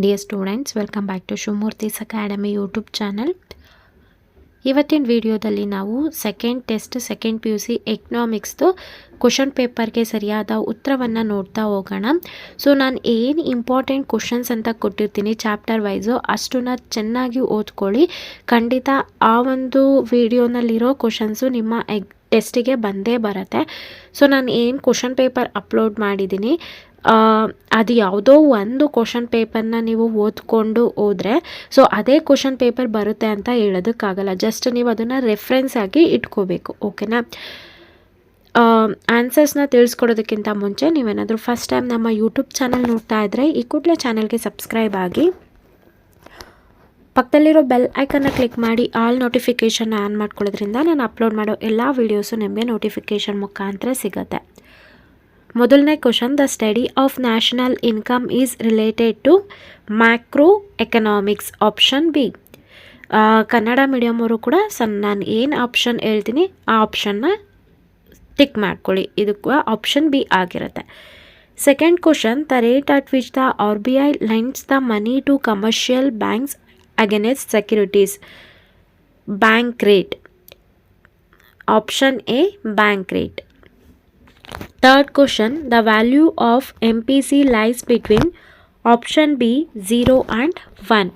Dear students, welcome back to Shumurthi's Academy YouTube channel. ಇವತ್ತಿನ ವಿಡಿಯೋದಲ್ಲಿ ನಾವು ಸೆಕೆಂಡ್ ಟೆಸ್ಟ್ ಸೆಕೆಂಡ್ PUC ಎಕನಾಮಿಕ್ಸ್ದು question ಪೇಪರ್ಗೆ ಸರಿಯಾದ ಉತ್ತರವನ್ನು ನೋಡ್ತಾ ಹೋಗೋಣ. ಸೊ ನಾನು ಏನು ಇಂಪಾರ್ಟೆಂಟ್ ಕ್ವಶನ್ಸ್ ಅಂತ ಕೊಟ್ಟಿರ್ತೀನಿ ಚಾಪ್ಟರ್ ವೈಸು ಅಷ್ಟನ್ನ ಚೆನ್ನಾಗಿ ಓದ್ಕೊಳ್ಳಿ. ಖಂಡಿತ ಆ ಒಂದು ವಿಡಿಯೋನಲ್ಲಿರೋ ಕ್ವಶನ್ಸು ನಿಮ್ಮ ಟೆಸ್ಟಿಗೆ ಬಂದೇ ಬರುತ್ತೆ. ಸೊ ನಾನು ಏನು ಕ್ವಶನ್ ಪೇಪರ್ ಅಪ್ಲೋಡ್ ಮಾಡಿದ್ದೀನಿ ಅದು ಯಾವುದೋ ಒಂದು ಕ್ವಶನ್ ಪೇಪರ್ನ ನೀವು ಓದ್ಕೊಂಡು ಹೋದರೆ ಸೊ ಅದೇ ಕ್ವಶನ್ ಪೇಪರ್ ಬರುತ್ತೆ ಅಂತ ಹೇಳೋದಕ್ಕಾಗಲ್ಲ. ಜಸ್ಟ್ ನೀವು ಅದನ್ನು ರೆಫರೆನ್ಸ್ ಆಗಿ ಇಟ್ಕೋಬೇಕು. ಓಕೆನಾ? ಆನ್ಸರ್ಸ್ನ ತಿಳಿಸ್ಕೊಡೋದಕ್ಕಿಂತ ಮುಂಚೆ ನೀವೇನಾದರೂ ಫಸ್ಟ್ ಟೈಮ್ ನಮ್ಮ ಯೂಟ್ಯೂಬ್ ಚಾನಲ್ ನೋಡ್ತಾ ಇದ್ದರೆ ಈ ಕೂಡಲೇ ಚಾನಲ್ಗೆ ಸಬ್ಸ್ಕ್ರೈಬ್ ಆಗಿ ಪಕ್ಕದಲ್ಲಿರೋ ಬೆಲ್ ಐಕನ್ನ ಕ್ಲಿಕ್ ಮಾಡಿ ಆಲ್ ನೋಟಿಫಿಕೇಷನ್ ಆನ್ ಮಾಡ್ಕೊಳ್ಳೋದ್ರಿಂದ ನಾನು ಅಪ್ಲೋಡ್ ಮಾಡೋ ಎಲ್ಲ ವೀಡಿಯೋಸು ನಿಮಗೆ ನೋಟಿಫಿಕೇಷನ್ ಮುಖಾಂತರ ಸಿಗುತ್ತೆ. ಮೊದಲನೇ question, the study of national income is related to macro economics. Option B. Kannada medium ಅವರು ಕೂಡ ನಾನು ಏನು ಆಪ್ಷನ್ ಹೇಳ್ತೀನಿ ಆ ಆಪ್ಷನ್ನ ಟಿಕ್ ಮಾಡ್ಕೊಳ್ಳಿ. ಇದು ಕೂಡ ಆಪ್ಷನ್ ಬಿ ಆಗಿರುತ್ತೆ. Second question, the rate at which the RBI lends the money to commercial banks against securities. Bank rate. Option A, bank rate. Third question, the value of MPC lies between option B 0 and 1.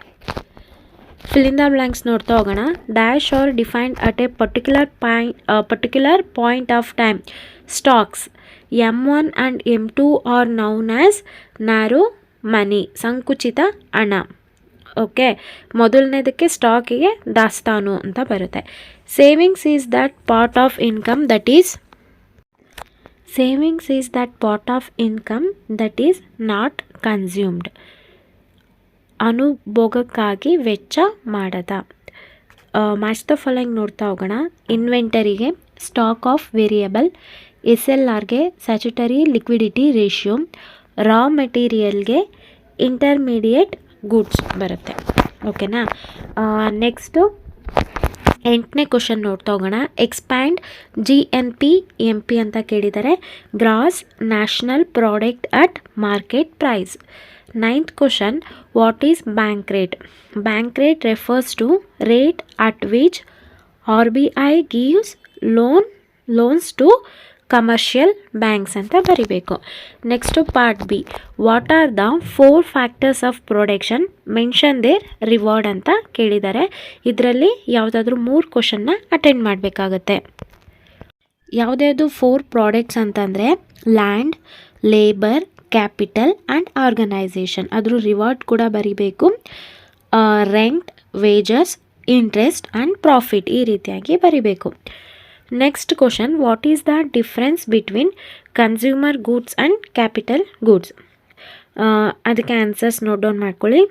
Fill in the blanks ನೋಡ್ತಾ ಹೋಗೋಣ. Dash or defined at a particular point of time. Stocks M1 and M2 are known as narrow money, ಸಂಕುಚಿತ ಹಣ. Okay, ಮೊದಲನೇದಕ್ಕೆ ಸ್ಟಾಕಿಗೆ ದಾಸ್ತಾನು ಅಂತ ಬರುತ್ತೆ. Savings is that part of income that is savings is that part of income that is not consumed. ಅನುಭೋಗಕ್ಕಾಗಿ ವೆಚ್ಚ ಮಾಡದ. Match the following ನೋಡ್ತಾ ಹೋಗೋಣ. ಇನ್ವೆಂಟರಿಗೆ ಸ್ಟಾಕ್ ಆಫ್ ವೇರಿಯಬಲ್, SLRಗೆ ಸ್ಯಾಚುಟರಿ ಲಿಕ್ವಿಡಿಟಿ ರೇಷಿಯೋ, ರಾ ಮೆಟೀರಿಯಲ್ಗೆ ಇಂಟರ್ಮೀಡಿಯೇಟ್ ಗೂಡ್ಸ್ ಬರುತ್ತೆ. ಓಕೆನಾ? ನೆಕ್ಸ್ಟು 8ನೇ ಕ್ವಶನ್ ನೋಡ್ತಾ ಹೋಗೋಣ. ಎಕ್ಸ್ಪ್ಯಾಂಡ್ GNP MP ಅಂತ ಕೇಳಿದ್ದಾರೆ. Gross national product at market price. 9th question, what is bank rate? Bank rate refers to rate at which RBI gives loans to commercial banks ಅಂತ ಬರಿಬೇಕು. Next part B, what are the 4 factors of production mention their reward ಅಂತ ಕೇಳಿದ್ದಾರೆ. ಇದರಲ್ಲಿ ಯಾವುದಾದ್ರೂ 3 ಕ್ವಶನ್ನ attend ಮಾಡಬೇಕಾಗತ್ತೆ. ಯಾವುದ್ಯಾವುದು 4 products ಅಂತಂದರೆ land, labour, capital and organisation. ಅದ್ರ ರಿವಾರ್ಡ್ ಕೂಡ ಬರಿಬೇಕು. Rent, wages, interest and profit ಈ ರೀತಿಯಾಗಿ ಬರಿಬೇಕು. Next question, what is the difference between consumer goods and capital goods? ಅದಕ್ಕೆ ಆನ್ಸರ್ಸ್ ನೋಟ್ ಡೌನ್ ಮಾಡ್ಕೊಳ್ಳಿ.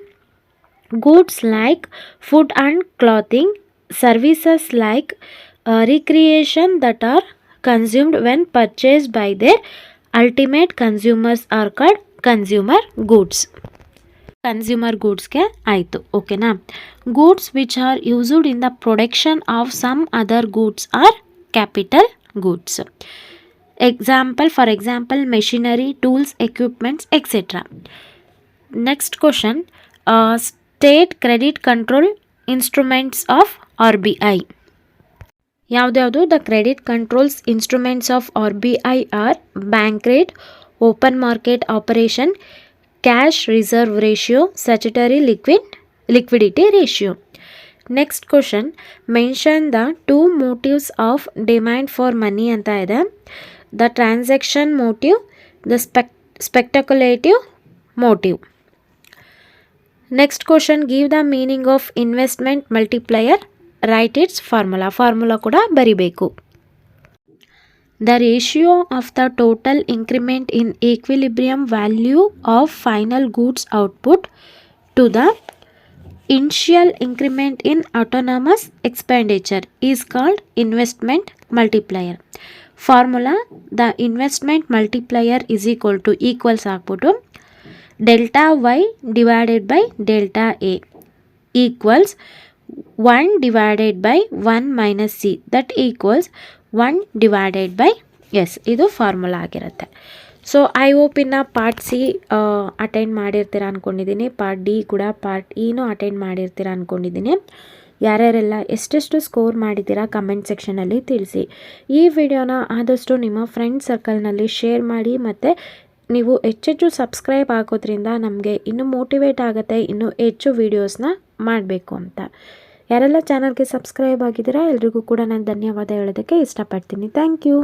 Goods like food and clothing, services like recreation that are consumed when purchased by their ultimate consumers are called consumer goods. Consumer ಗೂಡ್ಸ್ಗೆ ಆಯಿತು. ಓಕೆನಾ? Goods which are used in the production of some other goods are capital goods. For example, machinery, tools, equipments, etc. Next question, state credit control instruments of RBI. ಯಾವ್ದು the credit controls instruments of RBI are bank rate, open market operation, cash reserve ratio, statutory liquidity ratio. Next question, mention the 2 motives of demand for money ಅಂತ ಇದೆ. The transaction motive, the speculative motive. Next question, give the meaning of investment multiplier, write its formula ಕೂಡ ಬರಿಬೇಕು. The ratio of the total increment in equilibrium value of final goods output to the initial increment in autonomous expenditure is called investment multiplier. Formula, the investment multiplier is equal to equals ಆಗ್ಬಿಟ್ಟು delta y divided by delta a equals 1 divided by 1 minus c that equals 1 divided by s. ಇದು formula ಆಗಿರುತ್ತೆ. So I hope ಇನ್ನು part C attend ಮಾಡಿರ್ತೀರ ಅಂದ್ಕೊಂಡಿದ್ದೀನಿ. Part D ಕೂಡ part ಇನೂ attend ಮಾಡಿರ್ತೀರ ಅಂದ್ಕೊಂಡಿದ್ದೀನಿ. ಯಾರ್ಯಾರೆಲ್ಲ ಎಷ್ಟೆಷ್ಟು score ಮಾಡಿದ್ದೀರಾ comment ಸೆಕ್ಷನಲ್ಲಿ ತಿಳಿಸಿ. ಈ ವಿಡಿಯೋನ ಆದಷ್ಟು ನಿಮ್ಮ ಫ್ರೆಂಡ್ ಸರ್ಕಲ್ನಲ್ಲಿ ಶೇರ್ ಮಾಡಿ, ಮತ್ತು ನೀವು ಹೆಚ್ಚೆಚ್ಚು ಸಬ್ಸ್ಕ್ರೈಬ್ ಆಗೋದ್ರಿಂದ ನಮಗೆ ಇನ್ನೂ ಮೋಟಿವೇಟ್ ಆಗುತ್ತೆ ಇನ್ನೂ ಹೆಚ್ಚು ವೀಡಿಯೋಸ್ನ ಮಾಡಬೇಕು ಅಂತ. ಯಾರೆಲ್ಲ ಚಾನಲ್ಗೆ ಸಬ್ಸ್ಕ್ರೈಬ್ ಆಗಿದ್ದೀರಾ ಎಲ್ರಿಗೂ ಕೂಡ ನಾನು ಧನ್ಯವಾದ ಹೇಳೋದಕ್ಕೆ ಇಷ್ಟಪಡ್ತೀನಿ. Thank you.